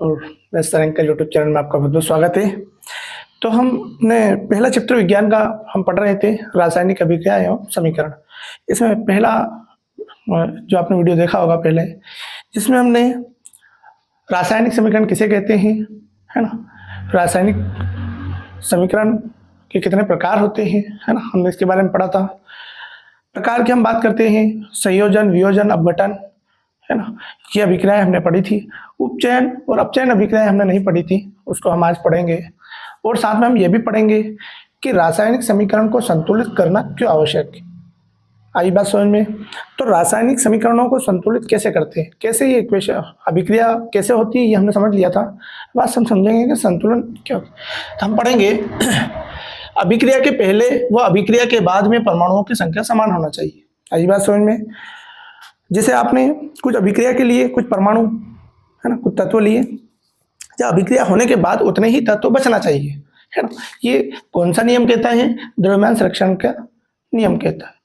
और Wester uncle YouTube channel में आपका बहुत बहुत स्वागत है। तो हमने पहला चैप्टर विज्ञान का हम पढ़ रहे थे, रासायनिक अभिक्रिया एवं समीकरण। इसमें पहला जो आपने वीडियो देखा होगा पहले, जिसमें हमने रासायनिक समीकरण किसे कहते हैं, है ना, रासायनिक समीकरण के कितने प्रकार होते हैं, है ना, हमने इसके बारे में पढ़ा था। प्रकार की हम बात करते हैं, संयोजन, वियोजन, अपघटन, है ना, ये अभिक्रियाएं हमने पढ़ी थी। उपचयन और अपचयन अभिक्रियाएं हमने नहीं पढ़ी थी, उसको हम आज पढ़ेंगे। और साथ में हम ये भी पढ़ेंगे कि रासायनिक समीकरण को संतुलित करना क्यों आवश्यक है। आई बात समझ में? तो रासायनिक समीकरणों को संतुलित कैसे करते हैं, कैसे ये इक्वेशन अभिक्रिया कैसे होती है, ये हमने समझ लिया था। बस हम समझेंगे कि संतुलन क्या। तो हम पढ़ेंगे अभिक्रिया के पहले व अभिक्रिया के बाद में परमाणुओं की संख्या समान होना चाहिए। आई बात समझ में? जैसे आपने कुछ अभिक्रिया के लिए कुछ परमाणु, है ना, कुछ तत्व लिए, या अभिक्रिया होने के बाद उतने ही तत्व बचना चाहिए, है ना। ये कौन सा नियम कहता है? द्रव्यमान संरक्षण का नियम कहता है।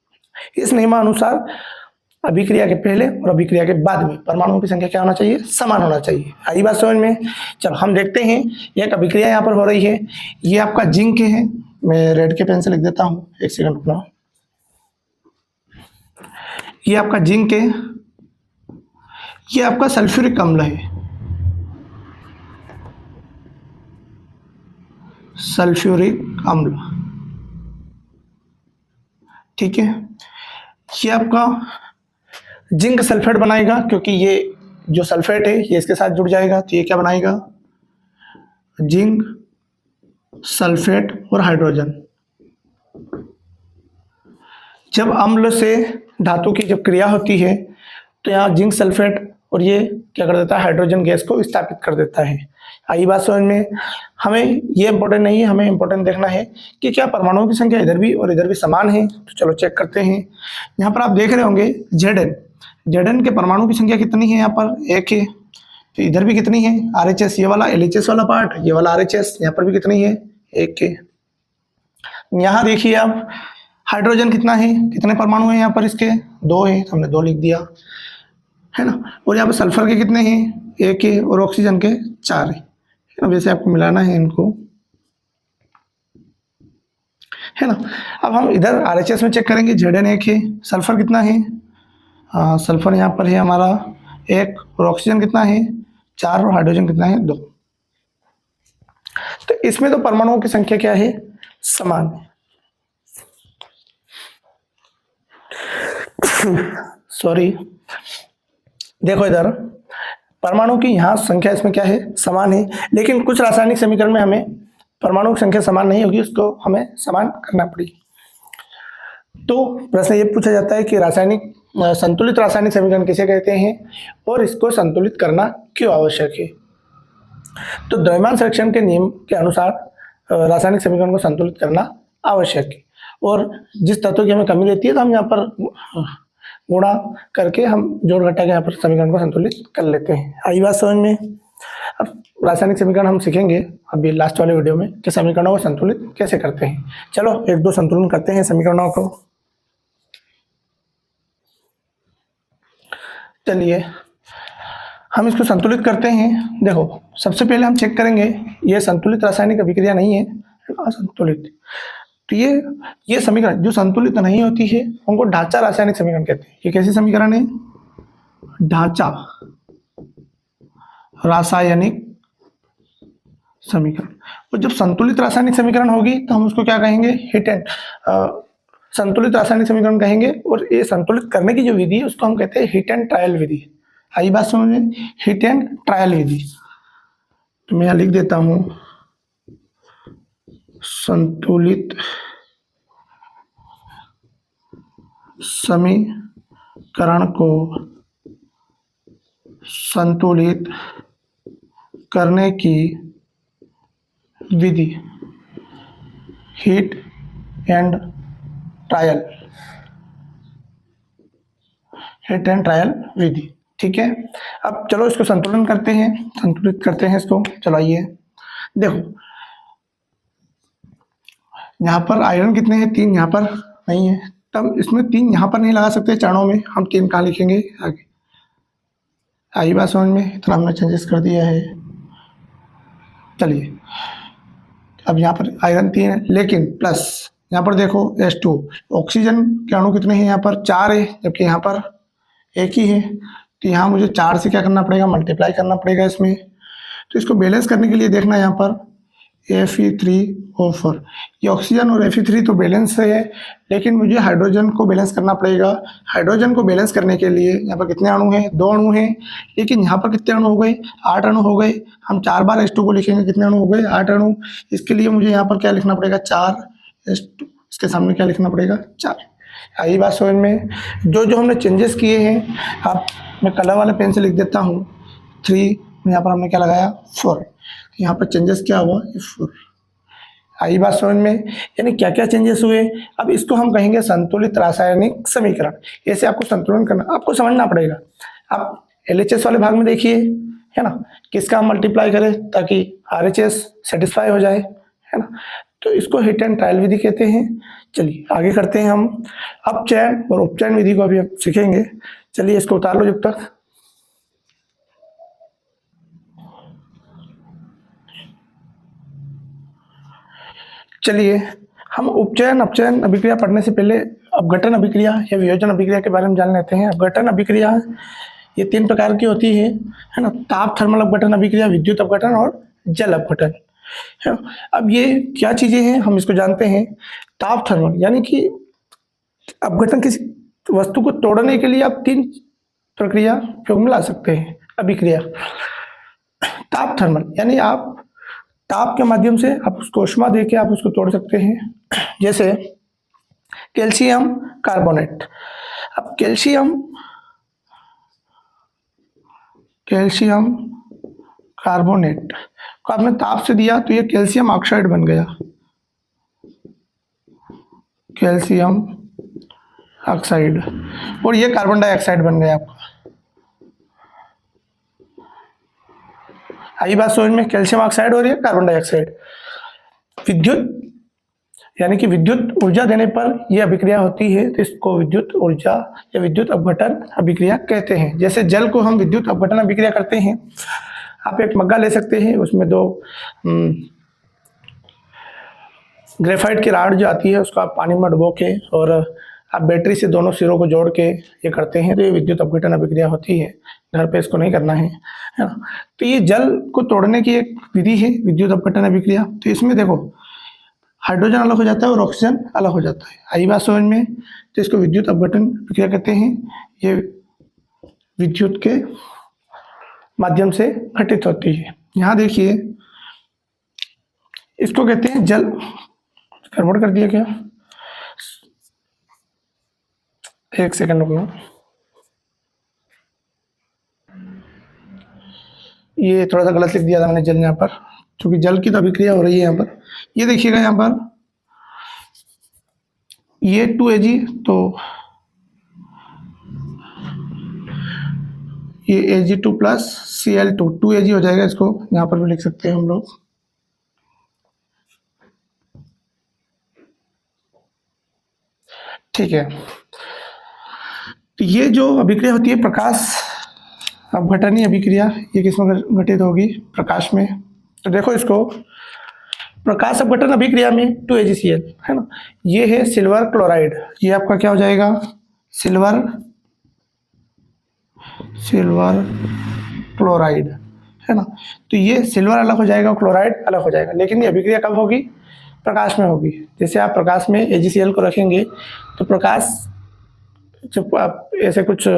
इस नियमानुसार अभिक्रिया के पहले और अभिक्रिया के बाद में परमाणुओं की संख्या क्या होना चाहिए? समान होना चाहिए। आई बात समझ में? चलो हम देखते हैं। एक अभिक्रिया यहाँ पर हो रही है, ये आपका जिंक है। मैं रेड के पेन से लिख देता हूँ, एक सेकंड रुकना। ये आपका जिंक है, ये आपका सल्फ्यूरिक अम्ल है, सल्फ्यूरिक अम्ल, ठीक है। ये आपका जिंक सल्फेट बनाएगा, क्योंकि ये जो सल्फेट है ये इसके साथ जुड़ जाएगा, तो ये क्या बनाएगा? जिंक सल्फेट और हाइड्रोजन। जब अम्ल से धातु की जब क्रिया होती है तो यहाँ जिंक सल्फेट और ये क्या कर देता है? हाइड्रोजन गैस को स्थापित कर देता है। आई बात समझ में? हमें ये इंपॉर्टेंट नहीं है, हमें इंपॉर्टेंट देखना है कि क्या परमाणुओं की संख्या इधर भी और इधर भी समान है। तो चलो चेक करते हैं। यहाँ पर आप देख रहे होंगे Zn के परमाणु की संख्या कितनी है? यहाँ पर एक है। तो इधर भी कितनी है? RHS, ये वाला LHS वाला पार्ट, ये वाला RHS, यहाँ पर भी कितनी है? एक है। यहाँ देखिए आप, हाइड्रोजन कितना है, कितने परमाणु हैं यहाँ पर? इसके 2 है, तो हमने 2 लिख दिया, है ना। और यहाँ पर सल्फर के कितने हैं? 1 है। और ऑक्सीजन के 4 है। वैसे आपको मिलाना है इनको, है ना। अब हम इधर RHS में चेक करेंगे। Zn 1 है, सल्फर कितना है? सल्फर यहाँ पर है हमारा 1, और ऑक्सीजन कितना है? 4, और हाइड्रोजन कितना है? 2। तो इसमें तो परमाणुओं की संख्या क्या है? समान है। सॉरी, देखो इधर परमाणु की यहाँ संख्या इसमें क्या है? समान है। लेकिन कुछ रासायनिक समीकरण में हमें परमाणु की संख्या समान नहीं होगी, उसको हमें समान करना पड़ेगी। तो प्रश्न ये पूछा जाता है कि संतुलित रासायनिक समीकरण किसे कहते हैं और इसको संतुलित करना क्यों आवश्यक है। तो द्रव्यमान संरक्षण के नियम के अनुसार रासायनिक समीकरण को संतुलित करना आवश्यक है। और जिस तत्व की हमें कमी रहती है तो हम यहाँ पर गुणा करके, हम जोड़ घटा के यहाँ पर समीकरण को संतुलित कर लेते हैं। आई बात समझ में? अब रासायनिक समीकरण हम सीखेंगे अभी लास्ट वाले वीडियो में कि समीकरणों को संतुलित कैसे करते हैं। चलो 1-2 संतुलन करते हैं समीकरणों को। चलिए हम इसको संतुलित करते हैं। देखो सबसे पहले हम चेक करेंगे, ये संतुलित रासायनिक अभिक्रिया नहीं है, असंतुलित। तो ये समीकरण जो संतुलित नहीं होती है उनको ढांचा रासायनिक समीकरण कहते हैं। ये कैसे समीकरण है? ढांचा रासायनिक समीकरण। और जब संतुलित रासायनिक समीकरण होगी तो हम उसको क्या कहेंगे? हिट एंड संतुलित रासायनिक समीकरण कहेंगे। और ये संतुलित करने की जो विधि है उसको हम कहते हैं हिट एंड ट्रायल विधि। आई बात समझ में? हिट एंड ट्रायल विधि। तो मैं यहाँ लिख देता हूं, संतुलित समीकरण को संतुलित करने की विधि hit and trial, hit and trial विधि, ठीक है। अब चलो इसको संतुलन करते हैं, संतुलित करते हैं इसको। चलो आइए देखो, यहाँ पर आयरन कितने हैं? 3 यहाँ पर नहीं है, तब इसमें 3 यहाँ पर नहीं लगा सकते चारों में, हम 3 कहाँ लिखेंगे? आगे। आई बात समझ में? इतना हमने चेंजेस कर दिया है। चलिए अब यहाँ पर आयरन 3 है, लेकिन प्लस यहाँ पर देखो H2, ऑक्सीजन के अणु कितने हैं यहाँ पर 4 है, जबकि यहाँ पर एक ही है। तो यहाँ मुझे 4 से क्या करना पड़ेगा, मल्टीप्लाई करना पड़ेगा इसमें। तो इसको बैलेंस करने के लिए देखना यहाँ पर Fe3O4, ये ऑक्सीजन और Fe3 तो बैलेंस है, लेकिन मुझे हाइड्रोजन को बैलेंस करना पड़ेगा। हाइड्रोजन को बैलेंस करने के लिए यहाँ पर कितने अणु हैं, 2 अणु हैं, लेकिन यहाँ पर कितने अणु हो गए, 8 अणु हो गए। हम 4 बार H2 को लिखेंगे, कितने अणु हो गए, 8 अणु। इसके लिए मुझे यहाँ पर क्या लिखना पड़ेगा, 4 H2, इसके सामने क्या लिखना पड़ेगा, 4। आई बात समझ में। जो जो हमने चेंजेस किए हैं, आप मैं कलर वाले पेन से लिख देता हूँ। 3 यहाँ पर हमने क्या लगाया, 4, यहाँ पर चेंजेस क्या हुआ, 4। आई बात समझ में, यानी क्या क्या चेंजेस हुए। अब इसको हम कहेंगे संतुलित रासायनिक समीकरण। ऐसे आपको संतुलन करना, आपको समझना पड़ेगा। आप LHS वाले भाग में देखिए, है ना, किसका हम मल्टीप्लाई करें ताकि RHS सेटिस्फाई हो जाए, है ना। तो इसको हिट एंड ट्रायल विधि कहते हैं। चलिए आगे करते हैं हम। अपचयन और उपचयन विधि को अभी हम सीखेंगे। चलिए इसको उतार लो जब तक। चलिए हम उपचयन अपचयन अभिक्रिया पढ़ने से पहले अपघटन अभिक्रिया या वियोजन अभिक्रिया के बारे में जान लेते हैं। अपघटन अभिक्रिया ये 3 प्रकार की होती है ना, ताप थर्मल अपघटन अभिक्रिया, विद्युत अपघटन और जल अपघटन, है ना। अब ये क्या चीजें हैं हम इसको जानते हैं। ताप थर्मल यानी कि अपघटन किसी वस्तु को तोड़ने के लिए आप 3 प्रक्रिया उपयोग में ला सकते हैं अभिक्रिया। ताप थर्मल यानी आप ताप के माध्यम से आप उसको ऊष्मा देके आप उसको तोड़ सकते हैं, जैसे कैल्शियम कार्बोनेट। अब कैल्शियम कार्बोनेट को आपने ताप से दिया तो ये कैल्शियम ऑक्साइड बन गया, कैल्शियम ऑक्साइड, और ये कार्बन डाइऑक्साइड बन गया आपका। आई बात समझ में, कैल्शियम ऑक्साइड और ये कार्बन डाइऑक्साइड। विद्युत यानी कि विद्युत ऊर्जा देने पर यह अभिक्रिया होती है, तो इसको विद्युत ऊर्जा या विद्युत अपघटन अभिक्रिया कहते हैं। जैसे जल को हम विद्युत अपघटन अभिक्रिया करते हैं। आप एक मग्गा ले सकते हैं, उसमें 2 ग्रेफाइट की राड जो आती है उसको आप पानी में डुबो के और आप बैटरी से दोनों सिरों को जोड़ के ये करते हैं, तो ये विद्युत अपघटन अभिक्रिया होती है। घर पे इसको नहीं करना है ना। तो ये जल को तोड़ने की एक विधि है विद्युत अपघटन अभिक्रिया। तो इसमें देखो हाइड्रोजन अलग हो जाता है और ऑक्सीजन अलग हो जाता है। आई बात समझ में, तो इसको विद्युत अपघटन अभिक्रिया कहते हैं। ये विद्युत के माध्यम से घटित होती है। यहाँ देखिए इसको कहते हैं जल, गड़बड़ कर दिया क्या, 1 सेकंड रुकना। ये थोड़ा सा गलत लिख दिया था मैंने जल यहाँ पर, क्योंकि जल की तो अभिक्रिया हो रही है यहाँ पर। ये देखिएगा यहाँ पर ये 2Ag, तो ये Ag2 प्लस Cl2 2Ag हो जाएगा। इसको यहाँ पर भी लिख सकते हैं हम लोग। ठीक है, तो ये जो अभिक्रिया होती है प्रकाश अपघटनीय अभिक्रिया, ये किसमें घटित होगी, प्रकाश में। तो देखो इसको प्रकाश अपघटन अभिक्रिया में 2AgCl है ना, ये है सिल्वर क्लोराइड। ये आपका क्या हो जाएगा, सिल्वर क्लोराइड, है ना। तो ये सिल्वर अलग हो जाएगा, क्लोराइड अलग हो जाएगा। लेकिन ये अभिक्रिया कब होगी, प्रकाश में होगी। जैसे आप प्रकाश में AgCl को रखेंगे तो प्रकाश, जब आप ऐसे कुछ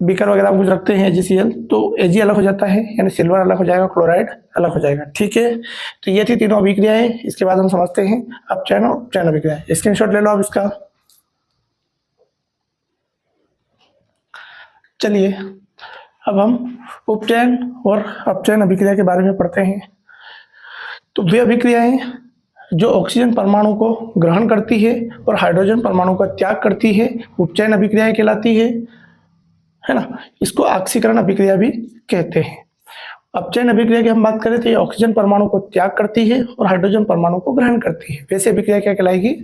बीकर वगैरह कुछ रखते हैं AgCl, तो Ag अलग हो जाता है, यानी सिल्वर अलग हो जाएगा, क्लोराइड अलग हो जाएगा। ठीक है, तो ये थी तीनों अभिक्रियाएं। इसके बाद हम समझते हैं अपचयन और उपचयन अभिक्रिया। स्क्रीनशॉट ले लो आप इसका। चलिए अब हम उपचयन और अपचयन अभिक्रिया के बारे में पढ़ते हैं। तो वे अभिक्रियाएं जो ऑक्सीजन परमाणु को ग्रहण करती है और हाइड्रोजन परमाणु का त्याग करती है, उपचयन अभिक्रियाएं कहलाती है ना। इसको ऑक्सीकरण अभिक्रिया भी कहते हैं। अपचयन अभिक्रिया की हम बात करें तो ये ऑक्सीजन परमाणु को त्याग करती है और हाइड्रोजन परमाणु को ग्रहण करती है। वैसे अभिक्रिया क्या कहलाएगी,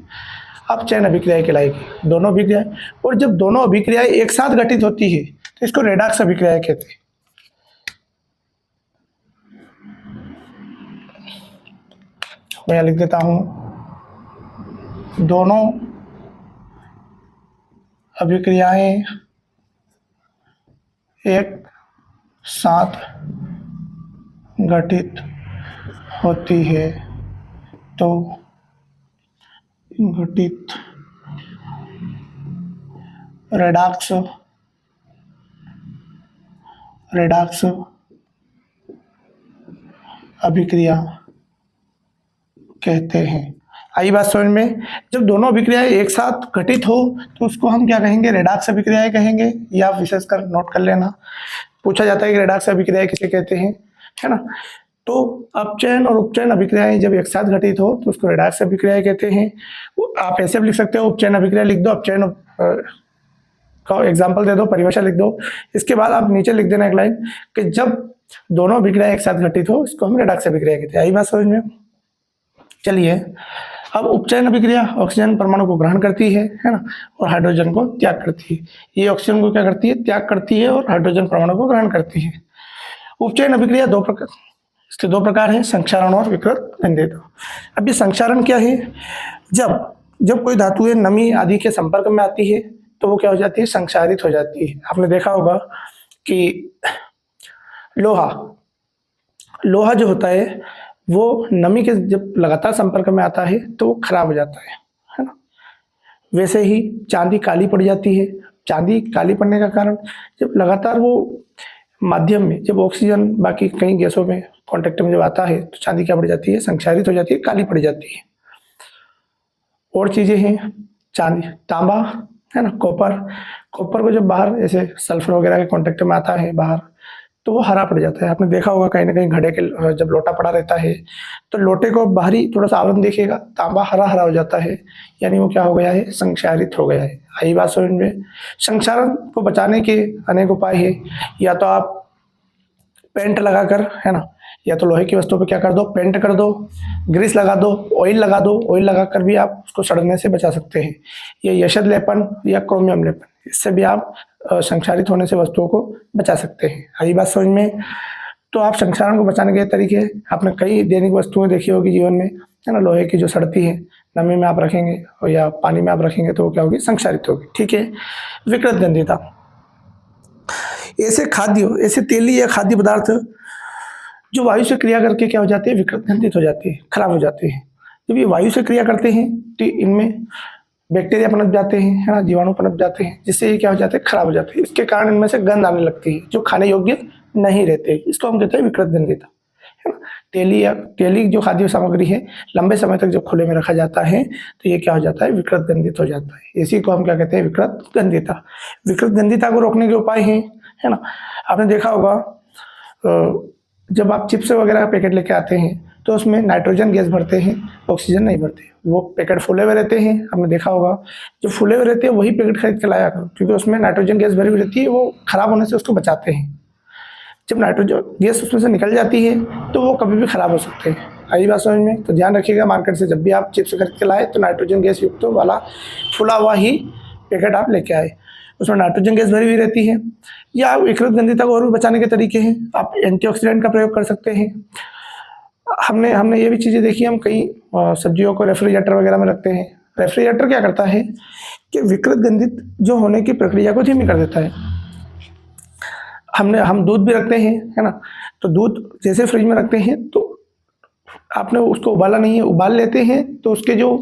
अपचयन अभिक्रिया कहलाएगी, दोनों अभिक्रियाएं। और जब दोनों अभिक्रियाएं एक साथ घटित होती है तो इसको रेडॉक्स अभिक्रिया कहते हैं। मैं लिख देता हूँ, दोनों अभिक्रियाएं एक साथ घटित होती है तो घटित रेडॉक्स अभिक्रिया कहते हैं। आई बात समझ में? जब दोनों अभिक्रियाएं एक साथ घटित हो तो उसको हम क्या कहेंगे? रेडॉक्स अभिक्रियाएं कहेंगे। या विशेषकर नोट कर लेना, पूछा जाता है कि रेडॉक्स अभिक्रियाएं किसे कहते हैं, है ना। तो अपचयन और उपचयन अभिक्रियाएं जब एक साथ घटित हो तो उसको रेडॉक्स अभिक्रियाएं कहते हैं। आप ऐसे भी लिख सकते हो, उपचयन अभिक्रिया लिख दो, अपचयन का एग्जाम्पल दे दो, परिभाषा लिख दो। इसके बाद आप नीचे लिख देना एक लाइन कि जब दोनों अभिक्रियाएं एक साथ घटित हो इसको हम रेडॉक्स अभिक्रिया कहते हैं। आई बात समझ में? चलिए, अब उपचयन अभिक्रिया ऑक्सीजन परमाणु को ग्रहण करती है ना, और हाइड्रोजन को त्याग करती है। ये ऑक्सीजन को क्या करती है? त्याग करती है, और हाइड्रोजन परमाणु को ग्रहण करती है। उपचयन अभिक्रिया इसके दो प्रकार हैं, संक्षारण और विकृत गंधित। अब ये संक्षारण क्या है? जब कोई धातु नमी आदि के संपर्क में आती है तो वो क्या हो जाती है? संक्षारित हो जाती है। आपने देखा होगा कि लोहा जो होता है वो नमी के जब लगातार संपर्क में आता है तो वो खराब हो जाता है ना। वैसे ही चांदी काली पड़ जाती है। चांदी काली पड़ने का कारण, जब लगातार वो माध्यम में, जब ऑक्सीजन बाकी कई गैसों में कांटेक्ट में जब आता है तो चांदी क्या पड़ जाती है? संक्षारित हो जाती है, काली पड़ जाती है। और चीजें हैं, चांदी, तांबा है ना, कॉपर को जब बाहर ऐसे सल्फर वगैरह के कांटेक्ट में आता है बाहर तो वो हरा पड़ जाता है। आपने देखा होगा कहीं ना कहीं घड़े के जब लोटा पड़ा रहता है तो लोटे को बाहरी थोड़ा सा आवरण देखिएगा, तांबा हरा हरा हो जाता है, यानी वो क्या हो गया है? संक्षारित हो गया है। आई बात समझ में? संक्षारण को बचाने के अनेक उपाय है। या तो आप पेंट लगाकर, है ना, या तो लोहे की वस्तु पे क्या कर दो? पेंट कर दो, ग्रीस लगा दो, ऑयल लगा दो। ऑयल लगाकर भी आप उसको सड़ने से बचा सकते हैं। ये यशद लेपन या क्रोमियम लेपन, इससे भी आप संक्षारित होने से वस्तुओं को बचा सकते हैं। आई बात समझ में? तो आप संक्षारण को बचाने के तरीके आपने कई दैनिक वस्तुएं देखी होगी जीवन में, है ना। लोहे की जो सड़ती है, नमी में आप रखेंगे और या पानी में आप रखेंगे तो वो क्या होगी? संक्षारित होगी। ठीक है। विकृत गंधिता, ऐसे तेली या खाद्य पदार्थ जो वायु से क्रिया करके क्या हो जाते हैं? विकृत गंधित हो जाती है, खराब हो जाते हैं। जब ये वायु से क्रिया करते हैं तो इनमें बैक्टीरिया पनप जाते हैं, है ना, जीवाणु पनप जाते हैं, जिससे ये क्या हो जाते हैं? खराब हो जाते हैं। इसके कारण इनमें से गंध आने लगती है जो खाने योग्य नहीं रहते। इसको हम कहते हैं विकृत गंधिता, है ना। तेली जो खाद्य सामग्री है लंबे समय तक जब खुले में रखा जाता है तो ये क्या हो जाता है? विकृत गंधित हो जाता है। इसी को हम क्या कहते हैं? विकृत गंधिता। विकृत गंधिता को रोकने के उपाय हैं, है ना। आपने देखा होगा जब आप चिप्स वगैरह का पैकेट लेके आते हैं तो उसमें नाइट्रोजन गैस भरते हैं, ऑक्सीजन नहीं भरते। वो पैकेट फूले हुए रहते हैं, आपने देखा होगा। जो फूले हुए रहते हैं वही पैकेट खरीद के लाया करो, क्योंकि उसमें नाइट्रोजन गैस भरी हुई रहती है, वो खराब होने से उसको बचाते हैं। जब नाइट्रोजन गैस उसमें से निकल जाती है तो वो कभी भी खराब हो सकते हैं। आई बात समझ में? तो ध्यान रखिएगा, मार्केट से जब भी आप चिप्स खरीद के लाए तो नाइट्रोजन गैस युक्त वाला फूला हुआ ही पैकेट आप लेके आए, उसमें नाइट्रोजन गैस भरी हुई रहती है। या विकृत गंधिता को और भी बचाने के तरीके हैं, आप एंटीऑक्सीडेंट का प्रयोग कर सकते हैं। हमने ये भी चीज़ें देखी, हम कई सब्जियों को रेफ्रिजरेटर वगैरह में रखते हैं। रेफ्रिजरेटर क्या करता है कि विकृत गंधित जो होने की प्रक्रिया को धीमी कर देता है। हम दूध भी रखते हैं, है ना, तो दूध जैसे फ्रिज में रखते हैं तो आपने उसको उबाला नहीं है, उबाल लेते हैं तो उसके जो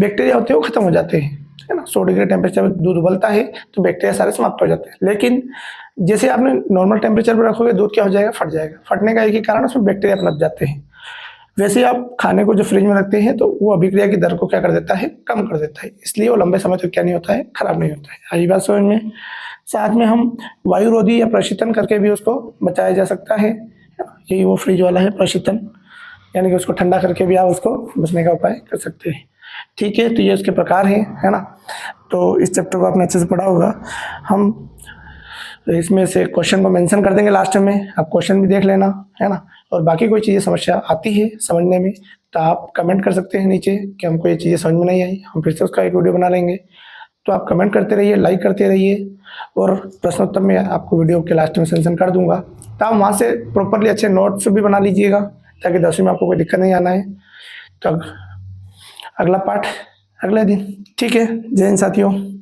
बैक्टीरिया होते हैं वो खत्म हो जाते हैं, है ना। 100 डिग्री टेम्परेचर पर दूध उबलता है तो बैक्टीरिया सारे समाप्त हो जाते हैं। लेकिन जैसे आपने नॉर्मल टेम्परेचर पर रखोगे दूध क्या हो जाएगा? फट जाएगा। फटने का एक ही कारण उसमें बैक्टीरिया पनप जाते हैं। वैसे आप खाने को जो फ्रिज में रखते हैं तो वो अभिक्रिया की दर को क्या कर देता है? कम कर देता है। इसलिए वो लंबे समय तक क्या नहीं होता है? खराब नहीं होता है। आई बात समझ में? साथ में हम वायुरोधी या प्रशीतन करके भी उसको बचाया जा सकता है। यही वो फ्रिज वाला है प्रशीतन, यानी कि उसको ठंडा करके भी आप उसको बचने का उपाय कर सकते हैं। ठीक है, तो ये उसके प्रकार हैं, है ना। तो इस चैप्टर को आपने अच्छे से पढ़ा होगा। हम इसमें से क्वेश्चन को मेंशन कर देंगे लास्ट में, आप क्वेश्चन भी देख लेना, है ना। और बाकी कोई चीज़ें समस्या आती है समझने में तो आप कमेंट कर सकते हैं नीचे कि हमको ये चीज़ें समझ में नहीं आई, हम फिर से उसका एक वीडियो बना लेंगे। तो आप कमेंट करते रहिए, लाइक करते रहिए, और प्रश्नोत्तर में आपको वीडियो के लास्ट में मेंशन कर दूंगा। तो आप वहाँ से प्रॉपरली अच्छे नोट्स भी बना लीजिएगा ताकि 10वीं में आपको कोई दिक्कत नहीं आना है। तो अगला पाठ अगले दिन। ठीक है, जय हिंद साथियों।